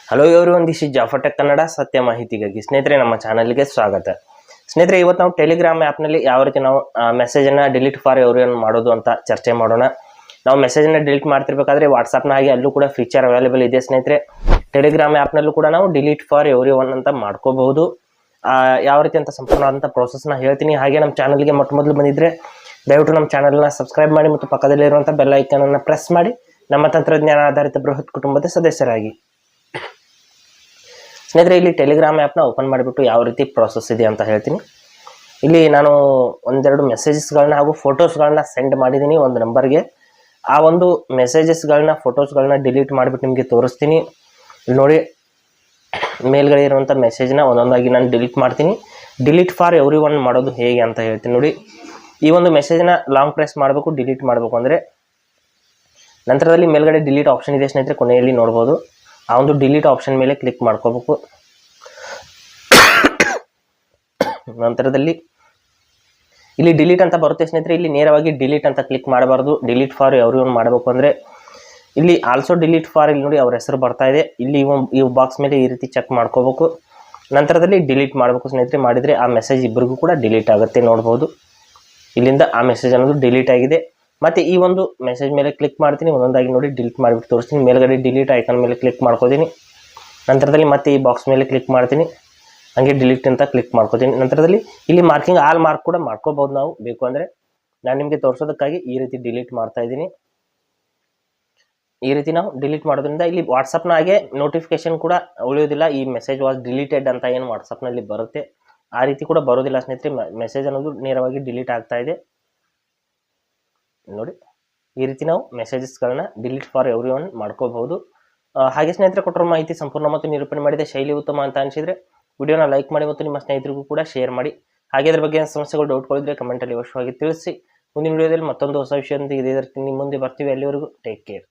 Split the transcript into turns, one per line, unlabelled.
Hello everyone, this is Jafar tech Kannada, ಸತ್ಯ ಮಾಹಿತಿಗಾಗಿ. ಸ್ನೇಹಿತರೆ, ನಮ್ಮ ಚಾನಲ್ಗೆ ಸ್ವಾಗತ. ಸ್ನೇಹಿತರೆ, ಇವತ್ತು ನಾವು ಟೆಲಿಗ್ರಾಮ್ ಆ್ಯಪ್ನಲ್ಲಿ ಯಾವ ರೀತಿ ನಾವು ಮೆಸೇಜನ್ನು ಡಿಲೀಟ್ ಫಾರ್ ಎವ್ರಿವನ್ ಮಾಡೋದು ಅಂತ ಚರ್ಚೆ ಮಾಡೋಣ. ನಾವು ಮೆಸೇಜನ್ನು ಡಿಲೀಟ್ ಮಾಡ್ತಿರ್ಬೇಕಾದ್ರೆ ವಾಟ್ಸಪ್ನ ಹಾಗೆ ಅಲ್ಲೂ ಕೂಡ ಫೀಚರ್ ಅವೈಲೇಬಲ್ ಇದೆ ಸ್ನೇಹಿತರೆ. ಟೆಲಿಗ್ರಾಮ್ ಆ್ಯಪ್ನಲ್ಲೂ ಕೂಡ ನಾವು ಡಿಲೀಟ್ ಫಾರ್ ಎವ್ರಿವನ್ ಅಂತ ಮಾಡ್ಕೋಬಹುದು. ಯಾವ ರೀತಿ ಅಂತ ಸಂಪೂರ್ಣವಾದಂಥ ಪ್ರೋಸೆಸ್ನ ಹೇಳ್ತೀನಿ. ಹಾಗೆ ನಮ್ಮ ಚಾನಲ್ಗೆ ಮೊದಲು ಬಂದಿದ್ದರೆ ದಯವಿಟ್ಟು ನಮ್ಮ ಚಾನಲ್ನ ಸಬ್ಸ್ಕ್ರೈಬ್ ಮಾಡಿ ಮತ್ತು ಪಕ್ಕದಲ್ಲಿರುವಂಥ ಬೆಲ್ ಐಕನನ್ನು ಪ್ರೆಸ್ ಮಾಡಿ ನಮ್ಮ ತಂತ್ರಜ್ಞಾನ ಆಧಾರಿತ ಬೃಹತ್ ಕುಟುಂಬದ ಸದಸ್ಯರಾಗಿ. ಸ್ನೇಹಿತರೆ, ಇಲ್ಲಿ ಟೆಲಿಗ್ರಾಮ್ ಆ್ಯಪ್ನ ಓಪನ್ ಮಾಡಿಬಿಟ್ಟು ಯಾವ ರೀತಿ ಪ್ರೋಸೆಸ್ ಇದೆ ಅಂತ ಹೇಳ್ತೀನಿ. ಇಲ್ಲಿ ನಾನು ಒಂದೆರಡು ಮೆಸೇಜಸ್ಗಳನ್ನ ಹಾಗೂ ಫೋಟೋಸ್ಗಳನ್ನ ಸೆಂಡ್ ಮಾಡಿದ್ದೀನಿ ಒಂದು ನಂಬರ್ಗೆ. ಆ ಒಂದು ಮೆಸೇಜಸ್ಗಳನ್ನ ಫೋಟೋಸ್ಗಳನ್ನ ಡಿಲೀಟ್ ಮಾಡಿಬಿಟ್ಟು ನಿಮಗೆ ತೋರಿಸ್ತೀನಿ. ಇಲ್ಲಿ ನೋಡಿ, ಮೇಲ್ಗಡೆ ಇರುವಂಥ ಮೆಸೇಜ್ನ ಒಂದೊಂದಾಗಿ ನಾನು ಡಿಲೀಟ್ ಮಾಡ್ತೀನಿ. ಡಿಲೀಟ್ ಫಾರ್ ಎವ್ರಿವನ್ ಮಾಡೋದು ಹೇಗೆ ಅಂತ ಹೇಳ್ತೀನಿ ನೋಡಿ. ಈ ಒಂದು ಮೆಸೇಜ್ನ ಲಾಂಗ್ ಪ್ರೆಸ್ ಮಾಡಬೇಕು, ಡಿಲೀಟ್ ಮಾಡಬೇಕು ಅಂದರೆ ನಂತರದಲ್ಲಿ ಮೇಲ್ಗಡೆ ಡಿಲೀಟ್ ಆಪ್ಷನ್ ಇದೆ ಸ್ನೇಹಿತರೆ, ಕೊನೆಯಲ್ಲಿ ನೋಡ್ಬೋದು. ಆ ಒಂದು ಡಿಲೀಟ್ ಆಪ್ಷನ್ ಮೇಲೆ ಕ್ಲಿಕ್ ಮಾಡ್ಕೋಬೇಕು. ನಂತರದಲ್ಲಿ ಇಲ್ಲಿ ಡಿಲೀಟ್ ಅಂತ ಬರುತ್ತೆ ಸ್ನೇಹಿತರೆ. ಇಲ್ಲಿ ನೇರವಾಗಿ ಡಿಲೀಟ್ ಅಂತ ಕ್ಲಿಕ್ ಮಾಡಬಾರ್ದು. ಡಿಲೀಟ್ ಫಾರ್ ಎವ್ರಿವನ್ ಮಾಡಬೇಕು ಅಂದರೆ ಇಲ್ಲಿ ಆಲ್ಸೋ ಡಿಲೀಟ್ ಫಾರ್, ಇಲ್ಲಿ ನೋಡಿ ಅವ್ರ ಹೆಸರು ಬರ್ತಾ ಇದೆ. ಇಲ್ಲಿ ಈ ಬಾಕ್ಸ್ ಮೇಲೆ ಈ ರೀತಿ ಚೆಕ್ ಮಾಡ್ಕೋಬೇಕು. ನಂತರದಲ್ಲಿ ಡಿಲೀಟ್ ಮಾಡಬೇಕು ಸ್ನೇಹಿತರೆ. ಮಾಡಿದರೆ ಆ ಮೆಸೇಜ್ ಇಬ್ಬರಿಗೂ ಕೂಡ ಡಿಲೀಟ್ ಆಗುತ್ತೆ, ನೋಡ್ಬೋದು. ಇಲ್ಲಿಂದ ಆ ಮೆಸೇಜ್ ಅನ್ನೋದು ಡಿಲೀಟ್ ಆಗಿದೆ. ಮತ್ತು ಈ ಒಂದು ಮೆಸೇಜ್ ಮೇಲೆ ಕ್ಲಿಕ್ ಮಾಡ್ತೀನಿ, ಒಂದೊಂದಾಗಿ ನೋಡಿ ಡಿಲೀಟ್ ಮಾಡಿಬಿಟ್ಟು ತೋರಿಸ್ತೀನಿ. ಮೇಲ್ಗಡೆ ಡಿಲೀಟ್ ಐಕನ್ ಮೇಲೆ ಕ್ಲಿಕ್ ಮಾಡ್ಕೋತೀನಿ. ನಂತರದಲ್ಲಿ ಮತ್ತೆ ಈ ಬಾಕ್ಸ್ ಮೇಲೆ ಕ್ಲಿಕ್ ಮಾಡ್ತೀನಿ, ಹಾಗೆ ಡಿಲೀಟ್ ಅಂತ ಕ್ಲಿಕ್ ಮಾಡ್ಕೋತೀನಿ. ನಂತರದಲ್ಲಿ ಇಲ್ಲಿ ಮಾರ್ಕಿಂಗ್ ಆಲ್ ಮಾರ್ಕ್ ಕೂಡ ಮಾಡ್ಕೋಬೋದು ನಾವು ಬೇಕು ಅಂದರೆ. ನಾನು ನಿಮಗೆ ತೋರಿಸೋದಕ್ಕಾಗಿ ಈ ರೀತಿ ಡಿಲೀಟ್ ಮಾಡ್ತಾ ಇದ್ದೀನಿ. ಈ ರೀತಿ ನಾವು ಡಿಲೀಟ್ ಮಾಡೋದ್ರಿಂದ ಇಲ್ಲಿ ವಾಟ್ಸಪ್ನ ಹಾಗೆ ನೋಟಿಫಿಕೇಶನ್ ಕೂಡ ಉಳಿಯೋದಿಲ್ಲ. ಈ ಮೆಸೇಜ್ ವಾಸ್ ಡಿಲೀಟೆಡ್ ಅಂತ ಏನು ವಾಟ್ಸಪ್ನಲ್ಲಿ ಬರುತ್ತೆ, ಆ ರೀತಿ ಕೂಡ ಬರೋದಿಲ್ಲ ಸ್ನೇಹಿತರೆ. ಮೆಸೇಜ್ ಅನ್ನೋದು ನೇರವಾಗಿ ಡಿಲೀಟ್ ಆಗ್ತಾ ಇದೆ ನೋಡಿ. ಈ ರೀತಿ ನಾವು ಮೆಸೇಜಸ್ಗಳನ್ನ ಡಿಲೀಟ್ ಫಾರ್ ಎವ್ರಿವನ್ ಮಾಡ್ಕೋಬಹುದು. ಹಾಗೆ ಸ್ನೇಹಿತರೆ, ಕೊಟ್ಟಿರೋ ಮಾಹಿತಿ ಸಂಪೂರ್ಣ ಮತ್ತು ನಿರೂಪಣೆ ಮಾಡಿದೆ, ಶೈಲಿ ಉತ್ತಮ ಅಂತ ಅನಿಸಿದರೆ ವಿಡಿಯೋನ ಲೈಕ್ ಮಾಡಿ ಮತ್ತು ನಿಮ್ಮ ಸ್ನೇಹಿತರಿಗೂ ಕೂಡ ಶೇರ್ ಮಾಡಿ. ಹಾಗೆ ಅದ್ರ ಬಗ್ಗೆ ಸಮಸ್ಯೆಗಳು ಡೌಟ್ಗಳಿದ್ರೆ ಕಮೆಂಟಲ್ಲಿ ಅವಶ್ಯವಾಗಿ ತಿಳಿಸಿ. ಮುಂದಿನ ವಿಡಿಯೋದಲ್ಲಿ ಮತ್ತೊಂದು ಹೊಸ ವಿಷಯದೊಂದಿಗೆ ಇದೇ ರೀತಿ ನಿಮ್ಮ ಮುಂದೆ ಬರ್ತೀವಿ. ಅಲ್ಲಿವರೆಗೂ ಟೇಕ್ ಕೇರ್.